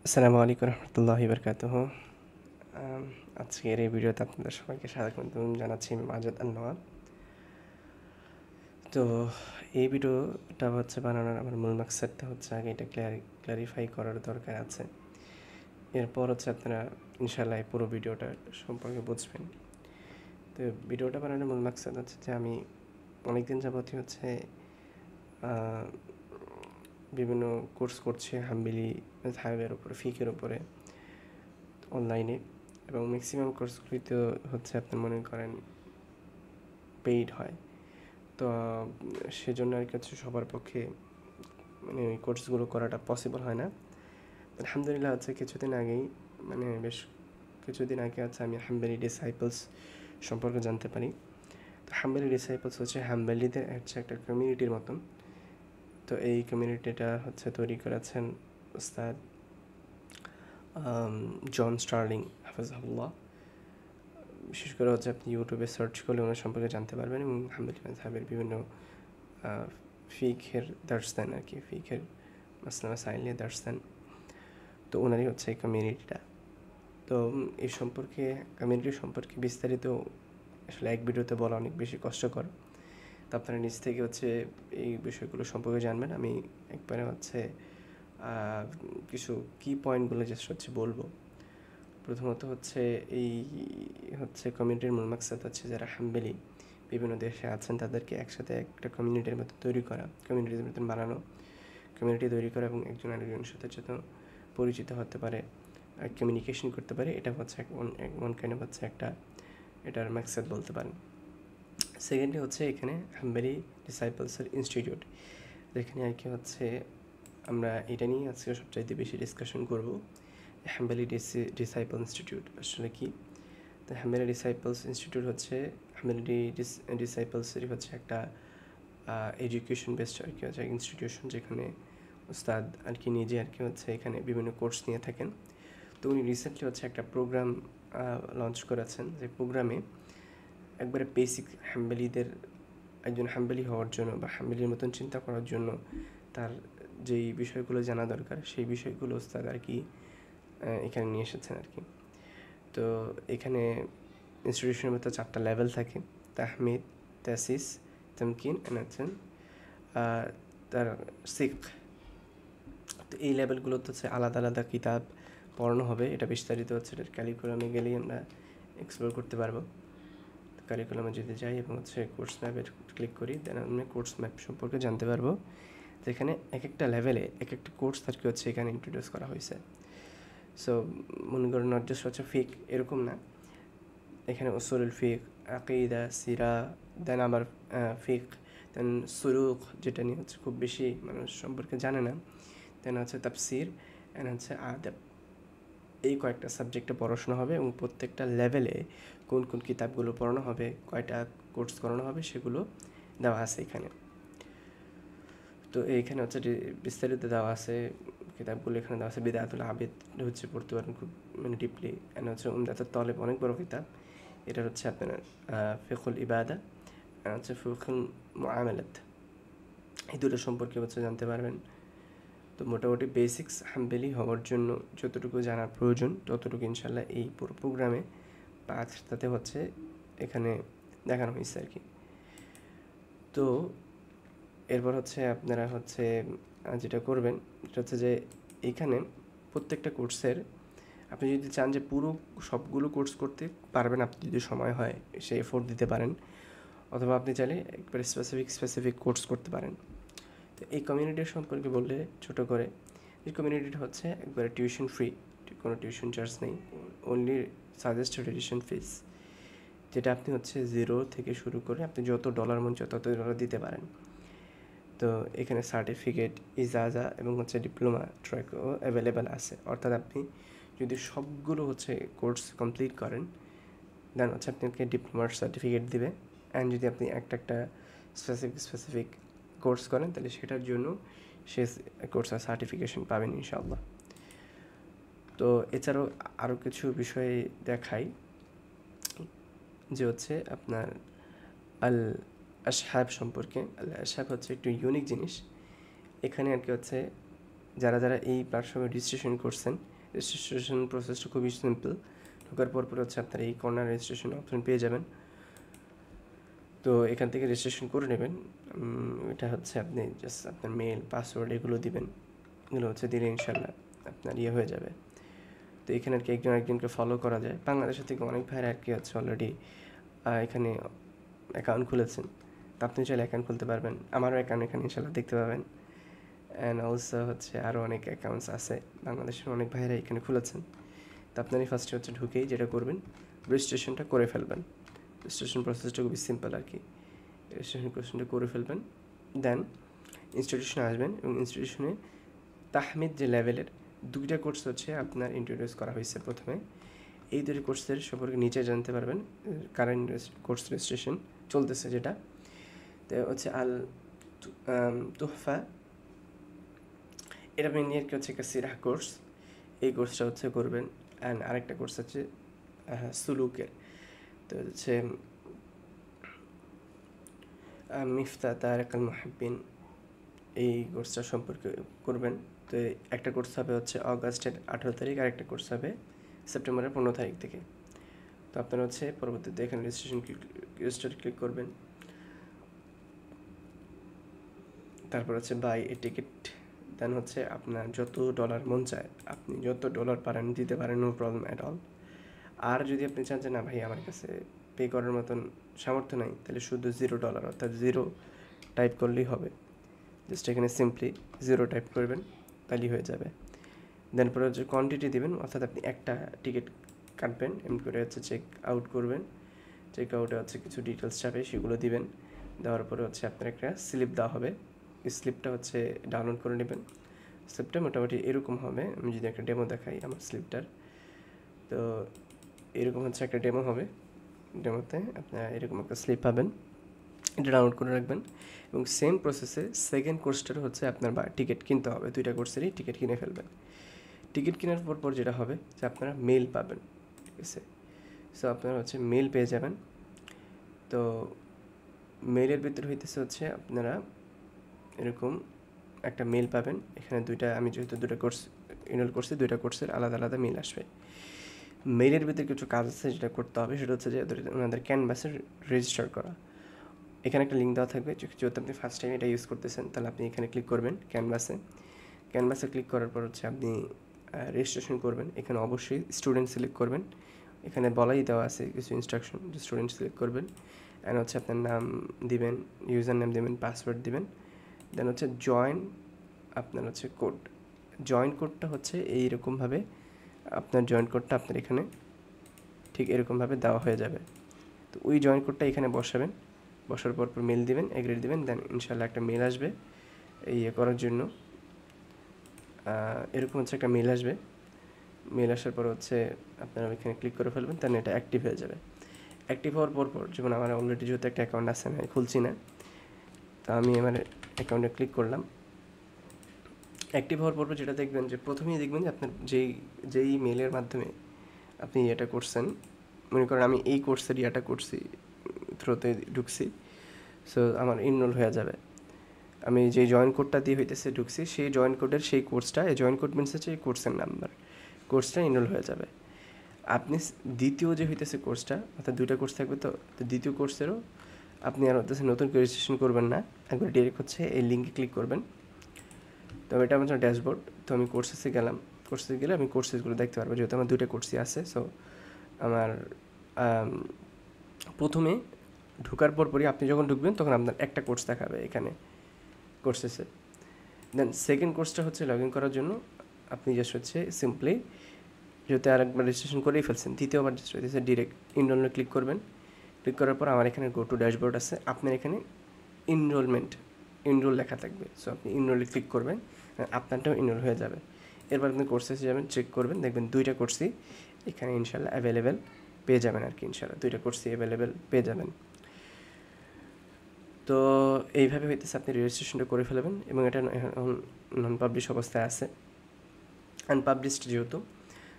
আসসালামু আলাইকুম রহমতুল্লাহি বারকাতুহ। আজকের এই ভিডিওতে আপনাদের সবাইকে স্বাগতম জানাচ্ছি। আমি মাজেদ আল-নোয়া। তো এই ভিডিওটা বানানোর আমার মূল মাকসাদটা আগে এটা ক্লারিফাই করার দরকার আছে। এরপর আপনারা ইনশাআল্লাহ পুরো ভিডিওটা সম্পর্কে বুঝবেন। তো ভিডিওটা বানানোর মূল মাকসাদ যে আমি অনেকদিন যাবতই বিভিন্ন কোর্স করছি হাম্বলি মাযহাবের উপরে, ফিকহের উপরে অনলাইনে, এবং ম্যাক্সিমাম কোর্সগুলি তো আপনার মনে করেন পেইড হয়। তো সেজন্য আর কি সবার পক্ষে ওই কোর্সগুলো করাটা পসিবল হয় না। আলহামদুলিল্লাহ কিছুদিন আগেই বেশ কিছুদিন আগে আমি হাম্বলি ডিসাইপলস সম্পর্কে জানতে পারি। তো হাম্বলি ডিসাইপলস হাম্বলিদের একটা কমিউনিটির মতন। তো এই কমিউনিটিটা তৈরি করেছেন উস্তাদ জন স্টার্লিং হাফিজাহুল্লাহ। বিশেষ করে আপনি ইউটিউবে সার্চ করলে ওনার সম্পর্কে জানতে পারবেন, এবং হাম্বলি মাযহাবের বিভিন্ন ফিকহের দার্স দেন আর কি, ফিকহের মাসলা মাসাইল নিয়ে দার্স দেন। তো ওনারই এই কমিউনিটিটা। তো এই কমিউনিটি সম্পর্কে বিস্তারিত আসলে এক ভিডিওতে বলা অনেক বেশি কষ্টকর। তো আপনারা নিজ থেকে এই বিষয়গুলো সম্পর্কে জানবেন। আমি একবারে কিছু কি পয়েন্টগুলো জাস্ট বলবো। প্রথমত এই কমিউনিটির মূল মাকসাদ যারা হাম্বলি বিভিন্ন দেশে আছেন তাদেরকে একসাথে একটা কমিউনিটির মতো তৈরি করা, কমিউনিটির মতন বানানো, কমিউনিটি তৈরি করা এবং একজন আরেকজনের সাথে যত পরিচিত হতে পারে, কমিউনিকেশন করতে পারে। এটা ওয়ান কাইন্ড অফ একটা এটার মাকসাদ বলতে পারেন। সেকেন্ডলি এখানে হাম্বলি ডিসাইপলসের ইনস্টিটিউট, যেখানে আর কি আমরা এটা নিয়ে আজকে সবচাইতে বেশি ডিসকাশন করব। হাম্বলি ডিসাইপল ইনস্টিটিউট আসলে কি? তো হাম্বলি ডিসাইপলস ইনস্টিটিউট হাম্বলি ডিসাইপলসেরই একটা এডুকেশন বেসড আর কি ইনস্টিটিউশন, যেখানে উস্তাদ আর কি নিজে আর কি এখানে বিভিন্ন কোর্স নিয়ে থাকেন। তো উনি রিসেন্টলি একটা প্রোগ্রাম লঞ্চ করেছেন, যে প্রোগ্রামে একবারে বেসিক হাম্বলিদের একজন হাম্বলি হওয়ার জন্য বা হাম্বলির মতন চিন্তা করার জন্য তার যেই বিষয়গুলো জানা দরকার সেই বিষয়গুলো উস্তাদ আর কি এখানে নিয়ে এসেছেন আর কি। তো এখানে ইনস্টিটিউশনের মধ্যে 4টা লেভেল থাকে: তাহমিদ, তাসিস, তামকিন অ্যান্ড তার সিক। তো এই লেভেলগুলোতে আলাদা আলাদা কিতাব পড়ানো হবে। এটা বিস্তারিত এটার ক্যারিকুলামে গেলেই আমরা এক্সপ্লোর করতে পারবো। কারিকুলামে যদি যাই এবং কোর্স ম্যাপের ক্লিক করি, দেন আমরা কোর্স ম্যাপ সম্পর্কে জানতে পারবো, যেখানে এক একটা লেভেলে এক একটা কোর্স আর কি এখানে ইন্ট্রোডিউস করা হয়েছে। সো মনে করেন নট জাস্ট ফিক এরকম না, এখানে উসুলুল ফিক, আকিদা, সিরা, দেন আবার ফিক, দেন সুলুক, যেটা নিয়ে খুব বেশি মানুষ সম্পর্কে জানে না, দেন তাফসির, অ্যান্ড আদাব। এই কয়েকটা সাবজেক্টে পড়াশোনা হবে, এবং প্রত্যেকটা লেভেলে কোন কোন কিতাবগুলো পড়ানো হবে, কয়টা কোর্স করানো হবে, সেগুলো দেওয়া আছে এখানে। তো এইখানে বিস্তারিত দেওয়া আছে কিতাবগুলো। এখানে দেওয়া আছে বিদায়াতুল আবিদ পড়তে পারেন খুব ডিপলি, অ্যান্ড উমদাতুত তলেব অনেক বড় কিতাব। এটা আপনার ফিকহুল ইবাদা, ফিকহুল মুআমালাত, এই দুটো সম্পর্কে জানতে পারবেন। তো মোটামুটি বেসিক্স হাম্বলি হওয়ার জন্য যতটুকু জানার প্রয়োজন ততটুকু ইনশাল্লাহ এই পুরো প্রোগ্রামে বা আজটাতে এখানে দেখানো হয়েছে আর কি। তো এরপর আপনারা যেটা করবেন সেটা যে এইখানে প্রত্যেকটা কোর্সের আপনি যদি চান যে পুরো সবগুলো কোর্স করতে পারবেন, আপনি যদি সময় হয় সে এফোর্ট দিতে পারেন, অথবা আপনি চাইলে একবারে স্পেসিফিক কোর্স করতে পারেন। তো এই কমিউনিটির সম্পর্কে বললে ছোটো করে, এই কমিউনিটিটা একবারে টিউশন ফ্রি, কোনো টিউশন চার্জ নেই, অনলি সাজেস্টেড টিউশন ফিস, যেটা আপনি 0 থেকে শুরু করে আপনি যত ডলার মন চায় তত ডলার দিতে পারেন। তো এখানে সার্টিফিকেট, ইজাজা এবং ডিপ্লোমা ট্র্যাকও অ্যাভেলেবেল আছে। অর্থাৎ আপনি যদি সবগুলো কোর্স কমপ্লিট করেন, দেন আপনাকে ডিপ্লোমার সার্টিফিকেট দিবে। অ্যান্ড যদি আপনি একটা স্পেসিফিক কোর্স করেন, তাহলে সেটার জন্য সে কোর্সের সার্টিফিকেশন পাবেন ইনশাআল্লাহ। তো এছাড়াও আরও কিছু বিষয় দেখাই, যে আপনার আল আসহাব সম্পর্কে। আল আসহাব একটু ইউনিক জিনিস। এখানে আর কি যারা যারা এই প্ল্যাটফর্মে রেজিস্ট্রেশন করছেন রেজিস্ট্রেশন প্রসেসটা খুবই সিম্পল। ঢোকার পর হচ্ছে আপনার এই কর্নার রেজিস্ট্রেশন অপশন পেয়ে যাবেন। তো এখান থেকে রেজিস্ট্রেশন করে নেবেন। এটা হচ্ছে আপনি জাস্ট আপনার মেল, পাসওয়ার্ড এগুলো দিবেন। এগুলো হচ্ছে দিলে ইনশাল্লাহ আপনার হয়ে যাবে। তো এখানে আর কি একজনকে ফলো করা যায়। বাংলাদেশের থেকে অনেক ভাইরা আর কি হচ্ছে অলরেডি এখানে অ্যাকাউন্ট খুলেছেন। তো আপনি চাইলে অ্যাকাউন্ট খুলতে পারবেন। আমারও অ্যাকাউন্ট এখানে ইনশাল্লাহ দেখতে পাবেন। অ্যান্ড অলসো হচ্ছে আরও অনেক অ্যাকাউন্টস আছে, বাংলাদেশের অনেক ভাইরা এখানে খুলেছেন। তো আপনারই ফার্স্টে হচ্ছে ঢুকেই যেটা করবেন, রেজিস্ট্রেশনটা করে ফেলবেন। রেজিস্ট্রেশন প্রসেসটা খুবই সিম্পল আর কি। রেজিস্ট্রেশন কোশ্চেনটা করে ফেলবেন, দেন ইনস্টিটিউশনে আসবেন এবং ইনস্টিটিউশনে তাহমিদ যে লেভেলের 2টা কোর্স হচ্ছে আপনার ইন্ট্রোডিউস করা হয়েছে প্রথমে। এই 2টি কোর্সের সম্পর্কে নিচে জানতে পারবেন। কারেন্ট কোর্স রেজিস্ট্রেশন চলতেছে যেটা, তো হচ্ছে আল তুহফা, এটা মেনলি আর কি হচ্ছে একটা সিরাহ কোর্স। এই কোর্সটা হচ্ছে করবেন। অ্যান্ড আরেকটা কোর্স হচ্ছে সুলুকের, তো হচ্ছে মিফতা তারেক আল মুহিব্বিন, এই কোর্সটা সম্পর্কে করবেন। তো একটা কোর্স হবে হচ্ছে অগাস্টের 18 তারিখ, আর একটা কোর্স হবে সেপ্টেম্বরের 15 তারিখ থেকে। তো আপনারা হচ্ছে পরবর্তীতে এখানে রেজিস্টার ক্লিক করবেন। তারপর হচ্ছে বাই এ টিকিট, দেন হচ্ছে আপনার যত ডলার মন চায় আপনি যত ডলার পারেন দিতে পারেন, নো প্রবলেম অ্যাট অল। আর যদি আপনি চান যে না ভাই আমার কাছে পে করার মতন সামর্থ্য নাই, তাহলে শুধু $0 অর্থাৎ 0 টাইপ করলেই হবে। জাস্ট এখানে সিম্পলি 0 টাইপ করবেন, তাহলেই হয়ে যাবে। দেন পরে হচ্ছে কোয়ান্টিটি দিবেন, অর্থাৎ আপনি একটা টিকিট কাটবেন, এমনি করে হচ্ছে চেক আউট করবেন। চেক আউটে হচ্ছে কিছু ডিটেলস চাবে, সেগুলো দিবেন। দেওয়ার পরে হচ্ছে আপনার একটা স্লিপ দেওয়া হবে। এই স্লিপটা হচ্ছে ডাউনলোড করে নেবেন। স্লিপটা মোটামুটি এরকম হবে, আমি যদি একটা ডেমো দেখাই আমার স্লিপটার, তো এরকম হচ্ছে একটা ডেমো হবে। ডেমোতে আপনারা এরকম একটা স্লিপ পাবেন, এটা ডাউনলোড করে রাখবেন। এবং সেম প্রসেসে সেকেন্ড কোর্সটার হচ্ছে আপনার টিকিট কিনতে হবে। 2টা কোর্সেরই টিকিট কিনে ফেলবেন। টিকিট কেনার পর যেটা হবে যে আপনারা মেল পাবেন, ঠিক আছে? সো আপনারা হচ্ছে মেল পেয়ে যাবেন। তো মেলের ভিতরে হইতেছে হচ্ছে আপনারা এরকম একটা মেল পাবেন। এখানে আমি যেহেতু 2টা কোর্স এনরোল করছি, 2টা কোর্সের আলাদা আলাদা মেল আসবে। মেলের ভিতরে কিছু কাজ আছে যেটা করতে হবে, সেটা হচ্ছে যে ওনাদের ক্যানভাসে রেজিস্টার করা। এখানে একটা লিঙ্ক দেওয়া থাকবে, যেহেতু আপনি ফার্স্ট টাইম এটা ইউজ করতেছেন, তাহলে আপনি এখানে ক্লিক করবেন ক্যানভাসে ক্লিক করার পর হচ্ছে আপনি রেজিস্ট্রেশন করবেন। এখানে অবশ্যই স্টুডেন্ট সিলেক্ট করবেন। এখানে বলাই দেওয়া আছে কিছু ইনস্ট্রাকশন, যে স্টুডেন্ট সিলেক্ট করবেন। অ্যান্ড হচ্ছে আপনার নাম দিবেন, ইউজার নেম দিবেন, পাসওয়ার্ড দিবেন। দেন হচ্ছে জয়েন, আপনার হচ্ছে কোড, জয়েন কোডটা হচ্ছে এইরকমভাবে আপনার জয়েন কোডটা আপনার এখানে ঠিক এরকমভাবে দেওয়া হয়ে যাবে। তো ওই জয়েন কোডটা এখানে বসাবেন, বসার পর মেল দিবেন, এগ্রি দিবেন। দেন ইনশাল্লাহ একটা মেল আসবে করার জন্য। এরকম হচ্ছে একটা মেল আসবে। মেল আসার পর হচ্ছে আপনারা এখানে ক্লিক করে ফেলবেন, দেন এটা অ্যাক্টিভ হয়ে যাবে। অ্যাক্টিভ হওয়ার পর যেমন আমার অলরেডি যেহেতু একটা অ্যাকাউন্ট আছে, আমি খুলছি না, তো আমি আমার অ্যাকাউন্টে ক্লিক করলাম। অ্যাক্টিভ হওয়ার পর যেটা দেখবেন, যে প্রথমেই দেখবেন যে আপনার যেই মেলের মাধ্যমে আপনি এটা করছেন, মনে করেন আমি এই কোর্সের করছি, থ্রোতে ঢুকছি, সো আমার ইনরোল হয়ে যাবে। আমি যে জয়েন কোডটা দিয়ে হইতেছে ঢুকছি, সেই জয়েন কোডের সেই কোর্সটা, এই জয়েন কোড মিনস হচ্ছে এই কোর্সের নাম্বার, কোর্সটা ইনরোল হয়ে যাবে। আপনি দ্বিতীয় যে হইতেছে কোর্সটা, অর্থাৎ 2টা কোর্স থাকবে, তো দ্বিতীয় কোর্সেরও আপনি আর হচ্ছে নতুন করে রেজিস্ট্রেশন করবেন না, একবার ডিরেক্ট হচ্ছে এই লিঙ্কে ক্লিক করবেন। তো এটা আমার ড্যাশবোর্ড। তো আমি কোর্সেসে গেলাম, কোর্সে গেলে আমি কোর্সেসগুলো দেখতে পারবো, যেহেতু আমার 2টা কোর্সই আছে। সো আমার প্রথমে ঢোকার পরই আপনি যখন ঢুকবেন তখন আপনার একটা কোর্স দেখাবে এখানে কোর্সেসে। দেন সেকেন্ড কোর্সটা হচ্ছে লগ ইন করার জন্য আপনি জাস্ট হচ্ছে সিম্পলি, যেহেতু আরেকবার রেজিস্ট্রেশন করেই ফেলছেন, দ্বিতীয়বার জাস্ট হচ্ছে ডিরেক্ট ইনরোলে ক্লিক করবেন। ক্লিক করার পর আমার এখানে গো টু ড্যাশবোর্ড আছে, আপনার এখানে ইনরোল লেখা থাকবে। সো আপনি ইনরোলে ক্লিক করবেন, আপনারটাও ইনরোল হয়ে যাবে। এরপর আপনি কোর্সেসে যাবেন, চেক করবেন, দেখবেন 2টা কোর্সই এখানে ইনশাল্লাহ অ্যাভেলেবেল পেয়ে যাবেন আর কি। ইনশাল্লাহ 2টা কোর্সই অ্যাভেলেবেল পেয়ে যাবেন। তো এইভাবে হইতেছে আপনি রেজিস্ট্রেশনটা করে ফেলবেন। এবং এটা এখন নন পাবলিশ অবস্থায় আছে, আনপাবলিশড যেহেতু।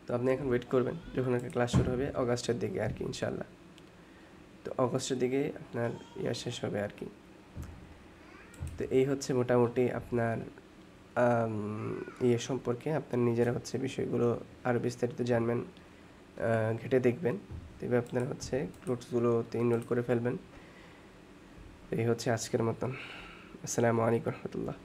তো আপনি এখন ওয়েট করবেন, যখন একটা ক্লাস শুরু হবে অগাস্টের দিকে আর কি ইনশাল্লাহ। তো অগাস্টের দিকে আপনার শেষ হবে আর কি। তো এই হচ্ছে মোটামুটি আপনার ইয়ে সম্পর্কে আপনারা নিজেরা হচ্ছে বিষয়গুলো আরও বিস্তারিত জানবেন, ঘেঁটে দেখবেন, তবে আপনারা হচ্ছে কোর্সগুলোতে এনরোল করে ফেলবেন। এই হচ্ছে আজকের মতন। আসসালামু আলাইকুম রহমতুল্লাহ।